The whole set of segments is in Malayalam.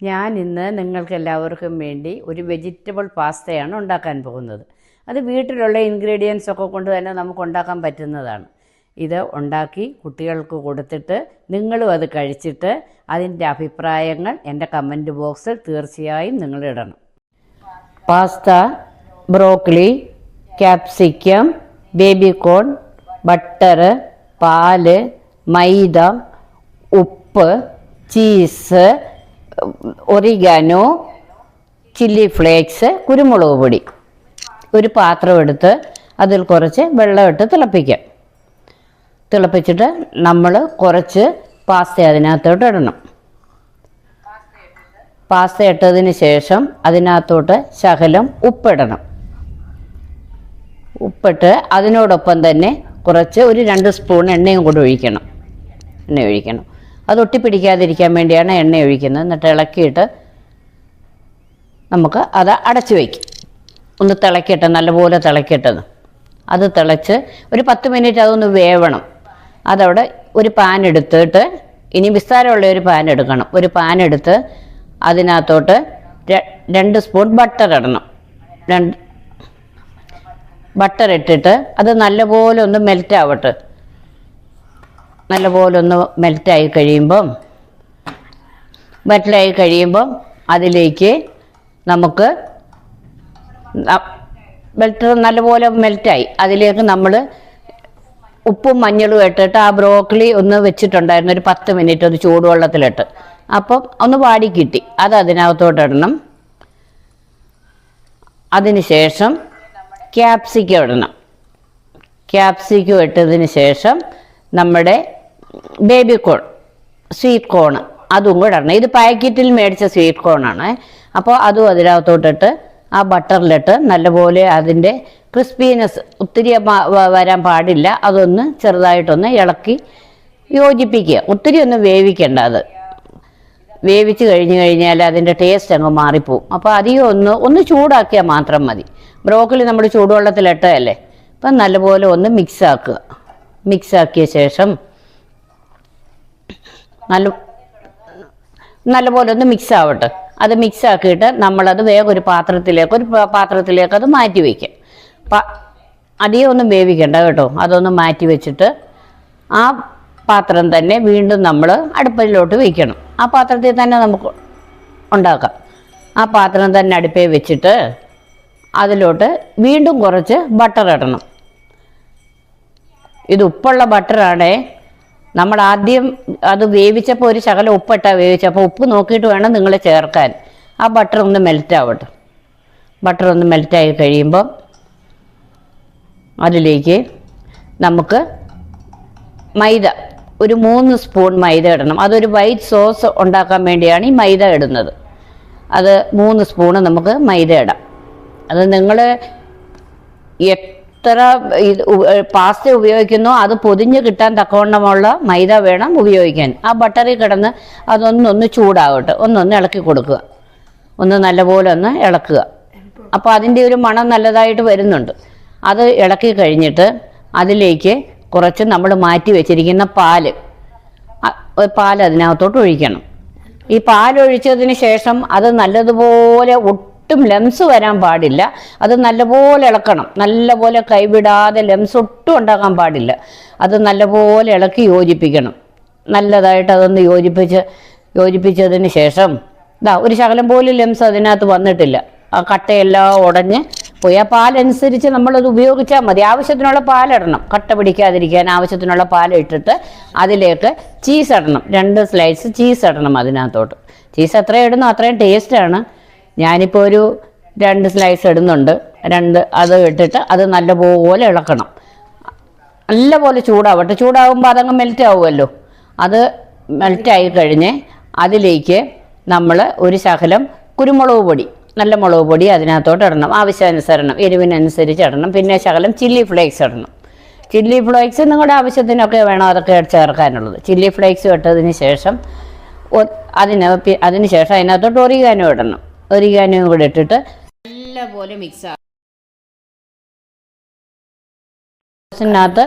ഞാൻ ഇന്ന് നിങ്ങൾക്ക് എല്ലാവർക്കും വേണ്ടി ഒരു വെജിറ്റബിൾ പാസ്തയാണ് ഉണ്ടാക്കാൻ പോകുന്നത്. അത് വീട്ടിലുള്ള ഇൻഗ്രീഡിയൻസ് ഒക്കെ കൊണ്ട് തന്നെ നമുക്ക് ഉണ്ടാക്കാൻ പറ്റുന്നതാണ്. ഇത് ഉണ്ടാക്കി കുട്ടികൾക്ക് കൊടുത്തിട്ട് നിങ്ങളും അത് കഴിച്ചിട്ട് അതിൻ്റെ അഭിപ്രായങ്ങൾ എൻ്റെ കമൻറ്റ് ബോക്സിൽ തീർച്ചയായും നിങ്ങൾ ഇടണം. Pasta, broccoli, capsicum, baby corn, butter, പാല്, മൈദ, ഉപ്പ്, ചീസ്, ഒറിഗാനോ, ചില്ലി ഫ്ലേക്സ്, കുരുമുളക് പൊടി. ഒരു പാത്രം എടുത്ത് അതിൽ കുറച്ച് വെള്ളമിട്ട് തിളപ്പിക്കാം. തിളപ്പിച്ചിട്ട് നമ്മൾ കുറച്ച് പാസ്ത അതിനകത്തോട്ട് ഇടണം. പാസ്ത ഇട്ടതിന് ശേഷം അതിനകത്തോട്ട് ശകലം ഉപ്പിടണം. ഉപ്പിട്ട് അതിനോടൊപ്പം തന്നെ കുറച്ച് ഒരു 2 സ്പൂൺ എണ്ണയും കൂടി ഒഴിക്കണം. അത് ഒട്ടിപ്പിടിക്കാതിരിക്കാൻ വേണ്ടിയാണ് എണ്ണ ഒഴിക്കുന്നത്. എന്നിട്ട് ഇളക്കിയിട്ട് നമുക്ക് അത് അടച്ചു വയ്ക്കും. ഒന്ന് തിളക്കിയിട്ട് നല്ലപോലെ തിളക്കിയിട്ടത് അത് തിളച്ച് ഒരു 10 മിനിറ്റ് അതൊന്ന് വേവണം. അതവിടെ ഒരു പാൻ എടുത്തിട്ട് ഇനി വിസ്താരമുള്ള ഒരു പാൻ എടുക്കണം. ഒരു പാൻ എടുത്ത് അതിനകത്തോട്ട് 2 സ്പൂൺ ബട്ടർ ഇടണം. ബട്ടർ ഇട്ടിട്ട് അത് നല്ലപോലെ ഒന്ന് മെൽറ്റ് ആവട്ടെ. നല്ലപോലെ ഒന്ന് മെൽറ്റായി കഴിയുമ്പം അതിലേക്ക് നമുക്ക് ബട്ടർ നല്ലപോലെ മെൽറ്റായി അതിലേക്ക് നമ്മൾ ഉപ്പും മഞ്ഞളും ഇട്ടിട്ട് ആ ബ്രോക്കലി ഒന്ന് വെച്ചിട്ടുണ്ടായിരുന്നു ഒരു 10 മിനിറ്റ് ഒന്ന് ചൂടുവെള്ളത്തിലിട്ട്. അപ്പം ഒന്ന് വാടി കിട്ടി. അത് അതിനകത്തോട്ട് ഇടണം. അതിന് ശേഷം ക്യാപ്സിക്കം ഇടണം. ക്യാപ്സിക്കം ഇട്ടതിന് ശേഷം നമ്മുടെ ബേബിക്കോൺ, സ്വീറ്റ് കോൺ അതും കൂടെ ഇടണം. ഇത് പാക്കറ്റിൽ മേടിച്ച സ്വീറ്റ് കോണാണ്. അപ്പോൾ അതും അതിനകത്തോട്ടിട്ട് ആ ബട്ടറിലിട്ട് നല്ലപോലെ അതിൻ്റെ ക്രിസ്പിനെസ് ഒത്തിരി വരാൻ പാടില്ല. അതൊന്ന് ചെറുതായിട്ടൊന്ന് ഇളക്കി യോജിപ്പിക്കുക. ഒത്തിരി ഒന്നും വേവിക്കേണ്ട. അത് വേവിച്ച് കഴിഞ്ഞാൽ അതിൻ്റെ ടേസ്റ്റ് അങ്ങ് മാറിപ്പോവും. അപ്പോൾ അധികം ഒന്ന് ചൂടാക്കിയാൽ മാത്രം മതി. ബ്രോക്കലി നമ്മൾ ചൂടുവെള്ളത്തിലിട്ടതല്ലേ. അപ്പം നല്ലപോലെ ഒന്ന് മിക്സാക്കിയ ശേഷം നല്ലപോലെ ഒന്ന് മിക്സ് ആവട്ടെ. അത് മിക്സ് ആക്കിയിട്ട് നമ്മളത് വേഗം ഒരു പാത്രത്തിലേക്ക് അത് മാറ്റി വയ്ക്കാം. അധികം ഒന്നും വേവിക്കണ്ട കേട്ടോ. അതൊന്ന് മാറ്റി വെച്ചിട്ട് ആ പാത്രം തന്നെ വീണ്ടും നമ്മൾ അടുപ്പിലോട്ട് വയ്ക്കണം. ആ പാത്രത്തിൽ തന്നെ നമുക്ക് ഉണ്ടാക്കാം. ആ പാത്രം തന്നെ അടുപ്പിൽ വെച്ചിട്ട് അതിലോട്ട് വീണ്ടും കുറച്ച് ബട്ടർ ഇടണം. ഇത് ഉപ്പുള്ള ബട്ടറാണേ. നമ്മൾ ആദ്യം അത് വേവിച്ചപ്പോൾ ഒരു ശകലം ഉപ്പിട്ടാണ് വേവിച്ചപ്പോൾ ഉപ്പ് നോക്കിയിട്ട് വേണം നിങ്ങൾ ചേർക്കാൻ. ആ ബട്ടർ ഒന്ന് മെൽറ്റ് ആവട്ടെ. ബട്ടർ ഒന്ന് മെൽറ്റായി കഴിയുമ്പോൾ അതിലേക്ക് നമുക്ക് മൈദ ഒരു 3 സ്പൂൺ മൈദ ഇടണം. അതൊരു വൈറ്റ് സോസ് ഉണ്ടാക്കാൻ വേണ്ടിയാണ് ഈ മൈദ ഇടുന്നത്. അത് 3 സ്പൂണ് നമുക്ക് മൈദ ഇടാം. അത് നിങ്ങൾ എത്ര പാസ്ത ഉപയോഗിക്കുന്നോ അത് പൊതിഞ്ഞ് കിട്ടാൻ തക്കവണ്ണമുള്ള മൈദ വേണം ഉപയോഗിക്കാൻ. ആ ബട്ടറിൽ കിടന്ന് അതൊന്നൊന്ന് ചൂടാവട്ടെ. ഒന്നൊന്ന് ഇളക്കി കൊടുക്കുക. ഒന്ന് നല്ലപോലെ ഒന്ന് ഇളക്കുക. അപ്പോൾ അതിൻ്റെ ഒരു മണം നല്ലതായിട്ട് വരുന്നുണ്ട്. അത് ഇളക്കി കഴിഞ്ഞിട്ട് അതിലേക്ക് കുറച്ച് നമ്മൾ മാറ്റി വെച്ചിരിക്കുന്ന പാല് അതിനകത്തോട്ട് ഒഴിക്കണം. ഈ പാലൊഴിച്ചതിന് ശേഷം അത് നല്ലതുപോലെ ഒട്ടും ലംസ് വരാൻ പാടില്ല. അത് നല്ലപോലെ ഇളക്കണം. നല്ലപോലെ കൈവിടാതെ ലംസ് ഒട്ടും ഉണ്ടാക്കാൻ പാടില്ല. അത് നല്ലപോലെ ഇളക്കി യോജിപ്പിക്കണം. നല്ലതായിട്ട് അതൊന്ന് യോജിപ്പിച്ചതിന് ശേഷം ഒരു ശകലം പോലും ലംസ് അതിനകത്ത് വന്നിട്ടില്ല. ആ കട്ടയെല്ലാം ഉടഞ്ഞ് പോയി. ആ പാലനുസരിച്ച് നമ്മളത് ഉപയോഗിച്ചാൽ മതി. ആവശ്യത്തിനുള്ള പാലിടണം. കട്ട പിടിക്കാതിരിക്കാൻ ആവശ്യത്തിനുള്ള പാലിട്ടിട്ട് അതിലേക്ക് ചീസ് ഇടണം. 2 സ്ലൈസ് ചീസ് ഇടണം അതിനകത്തോട്ട്. ചീസ് എത്രയും ഇടുന്നോ അത്രയും ടേസ്റ്റാണ്. ഞാനിപ്പോൾ ഒരു 2 സ്ലൈസ് ഇടുന്നുണ്ട്. അത് ഇട്ടിട്ട് അത് നല്ലപോലെ ഇളക്കണം. നല്ലപോലെ ചൂടാവട്ടെ. ചൂടാകുമ്പോൾ അതങ്ങ് മെൽറ്റ് ആവുമല്ലോ. അത് മെൽറ്റായി കഴിഞ്ഞ് അതിലേക്ക് നമ്മൾ ഒരു ശകലം കുരുമുളക് പൊടി, നല്ല മുളക് പൊടി അതിനകത്തോട്ട് ഇടണം. ആവശ്യാനുസരണം എരിവിനനുസരിച്ച് ഇടണം. പിന്നെ ശകലം ചില്ലി ഫ്ലേക്സ് ഇടണം. ചില്ലി ഫ്ലേക്സ് നിങ്ങളുടെ ആവശ്യത്തിനൊക്കെ വേണം അതൊക്കെ ചേർക്കാനുള്ളത്. ചില്ലി ഫ്ലേക്സ് ഇട്ടതിന് ശേഷം അതിന് ശേഷം അതിനകത്തോട്ട് ഒറിഗാനോ ഇടണം. ഒറിഗാനോയും കൂടെ ഇട്ടിട്ട് നല്ലപോലെ മിക്സ് ിനകത്ത്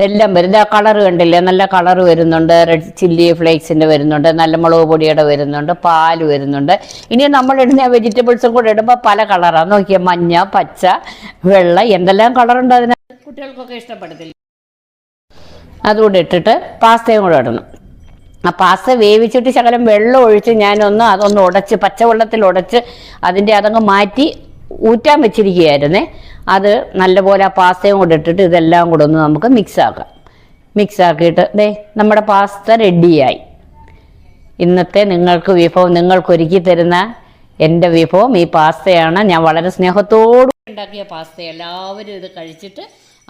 എല്ലാം വരുന്നത് ആ കളർ കണ്ടില്ലേ, നല്ല കളർ വരുന്നുണ്ട്, റെഡ് ചില്ലി ഫ്ലേക്സിൻ്റെ വരുന്നുണ്ട്, നല്ല മുളക് പൊടിയുടെ വരുന്നുണ്ട്, പാല് വരുന്നുണ്ട്. ഇനി നമ്മൾ ഇടുന്ന വെജിറ്റബിൾസും കൂടെ ഇടുമ്പോൾ പല കളറാണ്. നോക്കിയാൽ മഞ്ഞ, പച്ച, വെള്ള, എന്തെല്ലാം കളറുണ്ട് അതിനകത്ത്. കുട്ടികൾക്കൊക്കെ ഇഷ്ടപ്പെടത്തില്ല. അതുകൂടെ ഇട്ടിട്ട് പാസ്തയും കൂടെ ഇടണം. ആ പാസ്ത വേവിച്ചിട്ട് ശകലം വെള്ളം ഒഴിച്ച് അതൊന്ന് ഉടച്ച്, പച്ചവെള്ളത്തിൽ ഉടച്ച് അതിൻ്റെ അതങ്ങ് മാറ്റി ഊറ്റാൻ വെച്ചിരിക്കുകയായിരുന്നേ. അത് നല്ലപോലെ ആ പാസ്തയും കൂടെ ഇട്ടിട്ട് ഇതെല്ലാം കൂടെ ഒന്ന് നമുക്ക് മിക്സ് ആക്കിയിട്ട് നമ്മുടെ പാസ്ത റെഡിയായി. ഇന്നത്തെ നിങ്ങൾക്കൊരുക്കി തരുന്ന എൻ്റെ വിഭവം ഈ പാസ്തയാണ്. ഞാൻ വളരെ സ്നേഹത്തോടെ ഉണ്ടാക്കിയ പാസ്ത. എല്ലാവരും ഇത് കഴിച്ചിട്ട്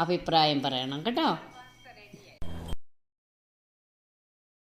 അഭിപ്രായം പറയണം കേട്ടോ.